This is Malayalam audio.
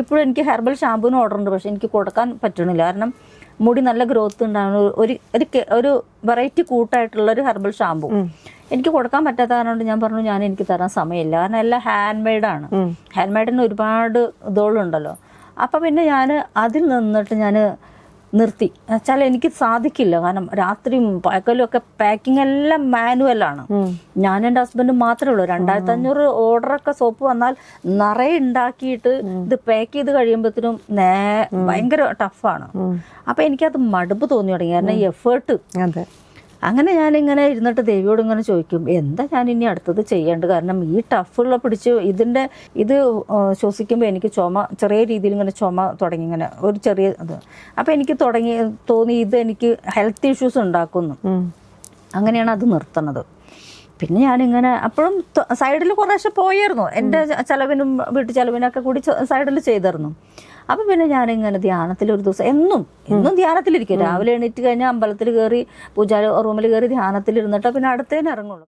ഇപ്പോഴും എനിക്ക് ഹെർബൽ ഷാമ്പൂന് ഓർഡർ ഉണ്ട്, പക്ഷെ എനിക്ക് കൊടുക്കാൻ പറ്റണില്ല. കാരണം മുടി നല്ല ഗ്രോത്ത് ഉണ്ടാകുന്ന ഒരു വെറൈറ്റി കൂട്ടായിട്ടുള്ള ഒരു ഹെർബൽ ഷാമ്പൂ എനിക്ക് കൊടുക്കാൻ പറ്റാത്ത കാരണം ഞാൻ പറഞ്ഞു എനിക്ക് തരാൻ സമയമില്ല. കാരണം എല്ലാം ഹാൻഡ് മെയ്ഡാണ്. ഹാൻഡ് മെയ്ഡിന് ഒരുപാട് ഇതോളുണ്ടല്ലോ. അപ്പം പിന്നെ ഞാൻ അതിൽ നിന്നിട്ട് ഞാൻ നിർത്തി. വെച്ചാൽ എനിക്ക് സാധിക്കില്ല. കാരണം രാത്രിയും പകലും ഒക്കെ പാക്കിംഗ് എല്ലാം മാനുവലാണ്. ഞാൻ എൻ്റെ ഹസ്ബൻഡും മാത്രമേ ഉള്ളൂ. 2500 ഓർഡറൊക്കെ സോപ്പ് വന്നാൽ നിറയെ ഉണ്ടാക്കിയിട്ട് ഇത് പാക്ക് ചെയ്ത് കഴിയുമ്പോഴത്തേനും ഭയങ്കര ടഫാണ്. അപ്പം എനിക്കത് മടുപ്പ് തോന്നി തുടങ്ങി. കാരണം എഫേർട്ട്. അങ്ങനെ ഞാനിങ്ങനെ ഇരുന്നിട്ട് ദേവിയോട് ഇങ്ങനെ ചോദിക്കും, എന്താ ഞാൻ ഇനി അടുത്തത് ചെയ്യേണ്ടത്? കാരണം ഈ ടഫുള്ള പിടിച്ച് ഇത് ശ്വസിക്കുമ്പോൾ എനിക്ക് ചെറിയ രീതിയിൽ ഇങ്ങനെ ചുമ തുടങ്ങി, ഇങ്ങനെ ഒരു ചെറിയ ഇത്. അപ്പം എനിക്ക് തോന്നി ഇത് എനിക്ക് ഹെൽത്ത് ഇഷ്യൂസ് ഉണ്ടാക്കുന്നു. അങ്ങനെയാണ് അത് നിർത്തുന്നത്. പിന്നെ ഞാനിങ്ങനെ അപ്പോഴും സൈഡിൽ കുറേശ്ശെ പോയായിരുന്നു. എൻ്റെ ചെലവിനും വീട്ടു ചെലവിനൊക്കെ കൂടി സൈഡിൽ ചെയ്തിരുന്നു. അപ്പം പിന്നെ ഞാനിങ്ങനെ ധ്യാനത്തിൽ ഒരു ദിവസം എന്നും ധ്യാനത്തിലിരിക്കും. രാവിലെ എണീറ്റ് കഴിഞ്ഞാൽ അമ്പലത്തിൽ കയറി പൂജാ റൂമിൽ കയറി ധ്യാനത്തിലിരുന്നിട്ട് പിന്നെ അടുത്തേന് ഇറങ്ങുള്ളൂ.